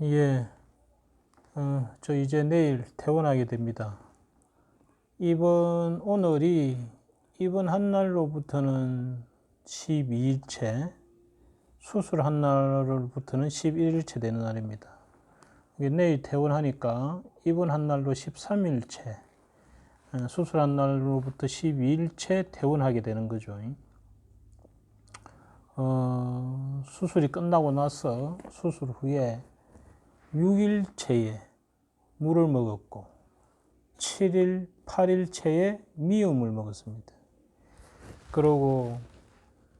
예, 저 이제 내일 퇴원하게 됩니다. 이번 한 날로부터는 12일째, 수술한 날로부터는 11일째 되는 날입니다. 내일 퇴원하니까 이번 한 날로 13일째, 수술한 날로부터 12일째 퇴원하게 되는 거죠. 수술이 끝나고 나서 수술 후에 6일째에 물을 먹었고 7일, 8일째에 미음을 먹었습니다. 그리고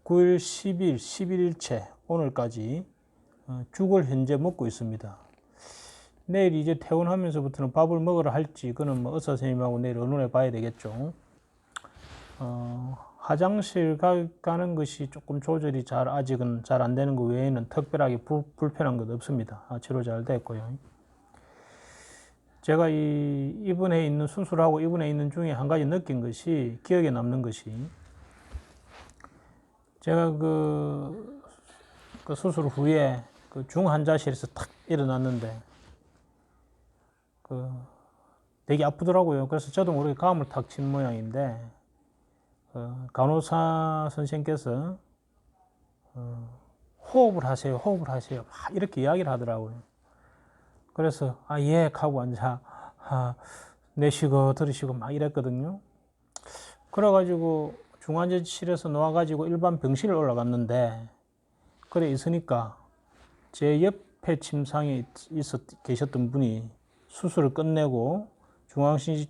9일, 10일, 11일째 오늘까지 죽을 현재 먹고 있습니다. 내일 이제 퇴원하면서부터는 밥을 먹으러 할지 그는 뭐 의사 선생님하고 내일 의논해 봐야 되겠죠. 화장실 가는 것이 조금 조절이 아직은 잘 안 되는 것 외에는 특별하게 불편한 것 없습니다. 치료 잘 됐고요. 제가 이번에 있는 수술하고 이번에 있는 중에 한 가지 느낀 것이, 기억에 남는 것이, 제가 그 수술 후에 그 중환자실에서 탁 일어났는데 되게 아프더라고요. 그래서 저도 모르게 감을 탁 친 모양인데 간호사 선생님께서 호흡을 하세요, 호흡을 하세요, 막 이렇게 이야기를 하더라고요. 그래서 예 하고 앉아 내쉬고 들으시고 막 이랬거든요. 그래가지고 중환자실에서 놓아가지고 일반 병실에 올라갔는데 그래 있으니까 제 옆에 침상에 계셨던 분이 수술을 끝내고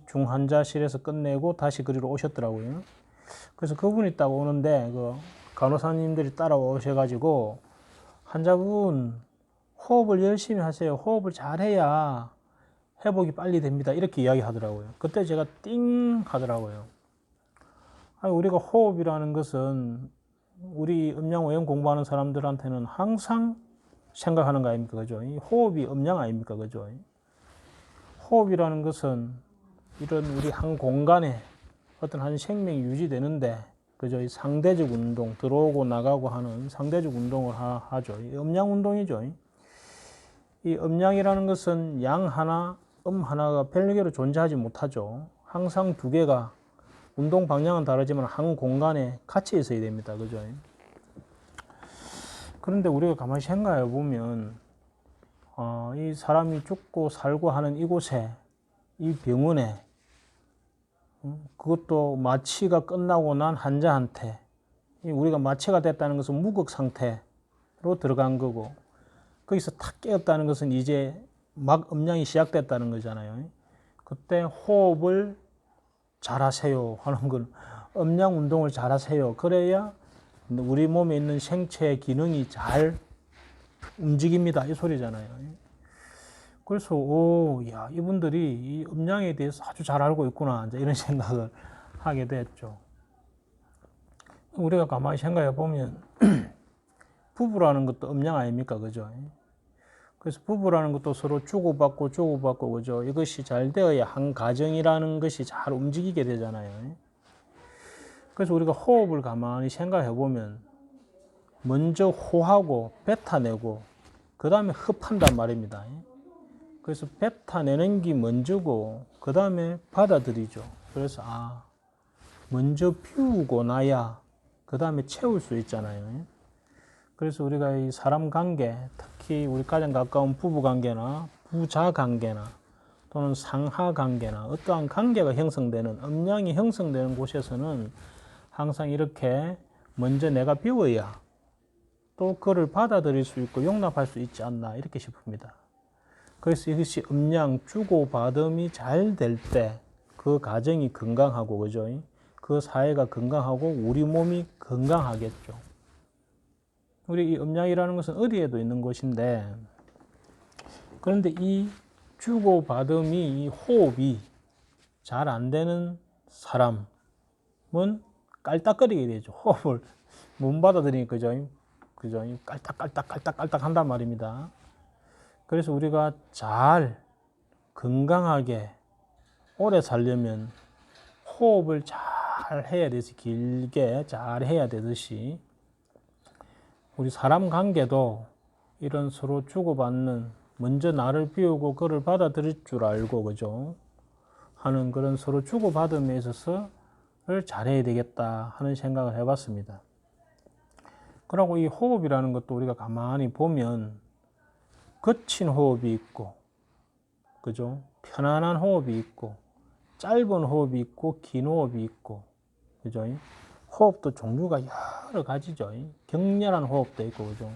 중환자실에서 끝내고 다시 그리로 오셨더라고요. 그래서 그분이 딱 오는데 그 간호사님들이 따라오셔가지고 환자분 호흡을 열심히 하세요. 호흡을 잘해야 회복이 빨리 됩니다. 이렇게 이야기하더라고요. 그때 제가 띵 하더라고요. 우리가 호흡이라는 것은 우리 음양오염 공부하는 사람들한테는 항상 생각하는 거 아닙니까? 그죠? 이 호흡이 음양 아닙니까? 그죠? 호흡이라는 것은 이런 우리 한 공간에 어떤 한 생명이 유지되는데, 그죠? 이 상대적 운동, 들어오고 나가고 하는 상대적 운동을 하죠. 이 음양 운동이죠. 이 음양이라는 것은 양 하나, 하나가 별개로 존재하지 못하죠. 항상 두 개가 운동 방향은 다르지만 한 공간에 같이 있어야 됩니다. 그죠? 그런데 우리가 가만히 생각해 보면 이 사람이 죽고 살고 하는 이곳에, 이 병원에, 그것도 마취가 끝나고 난 환자한테, 우리가 마취가 됐다는 것은 무극 상태로 들어간 거고, 거기서 탁 깨었다는 것은 이제 막 음양이 시작됐다는 거잖아요. 그때 호흡을 잘하세요 하는 건 음양 운동을 잘하세요. 그래야 우리 몸에 있는 생체 기능이 잘 움직입니다. 이 소리잖아요. 그래서 야, 이분들이 이 음양에 대해서 아주 잘 알고 있구나, 이제 이런 생각을 하게 됐죠. 우리가 가만히 생각해 보면 부부라는 것도 음양 아닙니까? 그죠? 그래서 부부라는 것도 서로 주고받고 그죠? 이것이 잘 되어야 한 가정이라는 것이 잘 움직이게 되잖아요. 그래서 우리가 호흡을 가만히 생각해 보면 먼저 호하고 뱉어내고 그 다음에 흡한단 말입니다. 그래서 뱉어내는 게 먼저고 그 다음에 받아들이죠. 그래서 먼저 비우고 나야 그 다음에 채울 수 있잖아요. 그래서 우리가 이 사람 관계, 특히 우리 가장 가까운 부부 관계나 부자 관계나 또는 상하 관계나 어떠한 관계가 형성되는, 음양이 형성되는 곳에서는 항상 이렇게 먼저 내가 비워야 또 그를 받아들일 수 있고 용납할 수 있지 않나, 이렇게 싶습니다. 그래서 이것이 음양 주고받음이 잘 될 때 그 가정이 건강하고, 그죠? 그 사회가 건강하고 우리 몸이 건강하겠죠. 우리 이 음양이라는 것은 어디에도 있는 것인데, 그런데 이 주고받음이, 이 호흡이 잘 안 되는 사람은 깔딱거리게 되죠. 호흡을 못 받아들이니까, 그죠? 깔딱깔딱 한단 말입니다. 그래서 우리가 잘 건강하게 오래 살려면 호흡을 잘 해야 되듯이, 길게 잘 해야 되듯이 우리 사람 관계도 이런 서로 주고받는 먼저 나를 비우고 그를 받아들일 줄 알고, 그죠? 하는 그런 서로 주고받음에 있어서를 잘해야 되겠다 하는 생각을 해봤습니다. 그리고 이 호흡이라는 것도 우리가 가만히 보면 거친 호흡이 있고, 그죠? 편안한 호흡이 있고, 짧은 호흡이 있고, 긴 호흡이 있고, 그죠? 호흡도 종류가 여러 가지죠. 격렬한 호흡도 있고, 그죠?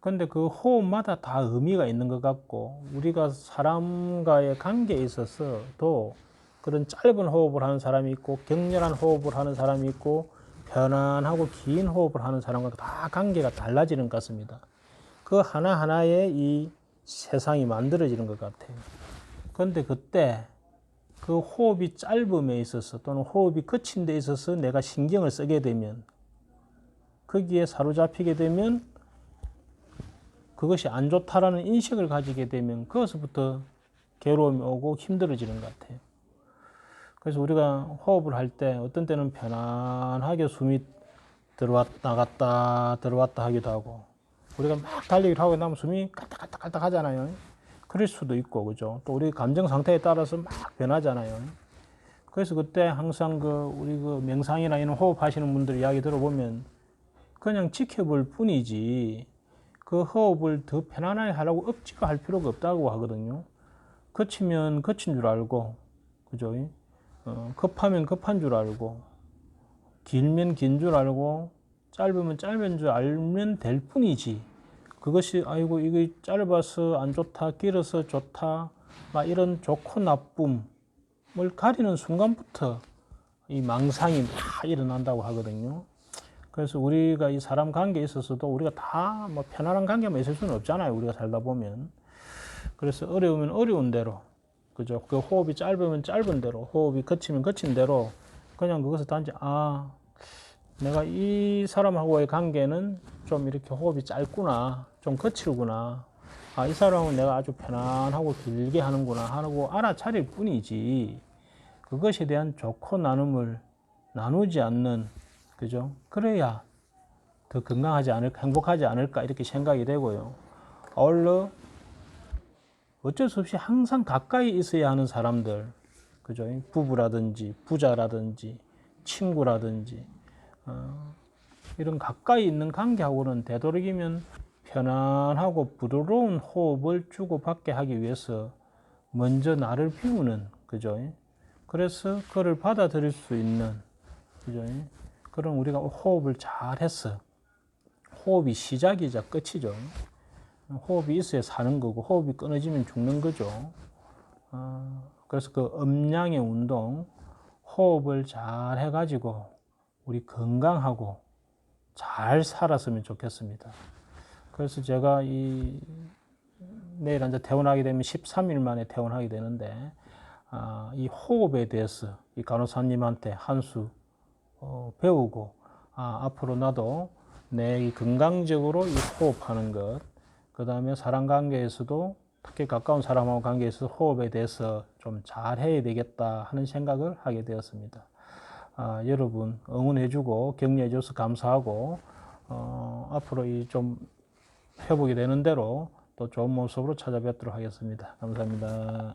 근데 그 호흡마다 다 의미가 있는 것 같고, 우리가 사람과의 관계에 있어서도 그런 짧은 호흡을 하는 사람이 있고, 격렬한 호흡을 하는 사람이 있고, 편안하고 긴 호흡을 하는 사람과 다 관계가 달라지는 것 같습니다. 그 하나하나에 이 세상이 만들어지는 것 같아요. 그런데 그때 그 호흡이 짧음에 있어서 또는 호흡이 거친 데 있어서 내가 신경을 쓰게 되면, 거기에 사로잡히게 되면, 그것이 안 좋다라는 인식을 가지게 되면 그것부터 괴로움이 오고 힘들어지는 것 같아요. 그래서 우리가 호흡을 할 때 어떤 때는 편안하게 숨이 들어왔다 나갔다 들어왔다 하기도 하고, 우리가 막 달리기를 하고 나면 숨이 깔딱깔딱 하잖아요. 그럴 수도 있고, 그죠? 또 우리 감정 상태에 따라서 막 변하잖아요. 그래서 그때 항상 우리 명상이나 이런 호흡 하시는 분들 이야기 들어보면 그냥 지켜볼 뿐이지 그 호흡을 더 편안하게 하려고 억지로 할 필요가 없다고 하거든요. 거치면 거친 줄 알고, 그죠? 급하면 급한 줄 알고, 길면 긴 줄 알고, 짧으면 짧은 줄 알면 될 뿐이지. 그것이 아이고 이거 짧아서 안 좋다, 길어서 좋다, 막 이런 좋고 나쁨을 가리는 순간부터 이 망상이 막 일어난다고 하거든요. 그래서 우리가 이 사람 관계에 있어서도 우리가 다 뭐 편안한 관계만 있을 수는 없잖아요. 우리가 살다 보면. 그래서 어려우면 어려운 대로, 그죠? 그 호흡이 짧으면 짧은 대로, 호흡이 거치면 거친 대로 그냥 그것을 단지 내가 이 사람하고의 관계는 좀 이렇게 호흡이 짧구나, 좀 거칠구나, 이 사람은 내가 아주 편안하고 길게 하는구나 하고 알아차릴 뿐이지, 그것에 대한 좋고 나눔을 나누지 않는, 그죠? 그래야 더 건강하지 않을까, 행복하지 않을까 이렇게 생각이 되고요. 아울러 어쩔 수 없이 항상 가까이 있어야 하는 사람들, 그죠? 부부라든지 부자라든지 친구라든지 이런 가까이 있는 관계하고는 되도록이면 편안하고 부드러운 호흡을 주고받게 하기 위해서 먼저 나를 비우는, 그죠? 그래서 그를 받아들일 수 있는, 그죠? 그럼 우리가 호흡을 잘 해서, 호흡이 시작이자 끝이죠. 호흡이 있어야 사는 거고, 호흡이 끊어지면 죽는 거죠. 그래서 그 음량의 운동, 호흡을 잘 해가지고 우리 건강하고 잘 살았으면 좋겠습니다. 그래서 제가 내일 이제 퇴원하게 되면 13일 만에 퇴원하게 되는데, 이 호흡에 대해서 이 간호사님한테 한 수 배우고, 앞으로 나도 내 건강적으로 이 호흡하는 것, 그 다음에 사람 관계에서도 특히 가까운 사람하고 관계에서 호흡에 대해서 좀 잘해야 되겠다 하는 생각을 하게 되었습니다. 여러분 응원해주고 격려해줘서 감사하고, 앞으로 좀 회복이 되는 대로 또 좋은 모습으로 찾아뵙도록 하겠습니다. 감사합니다.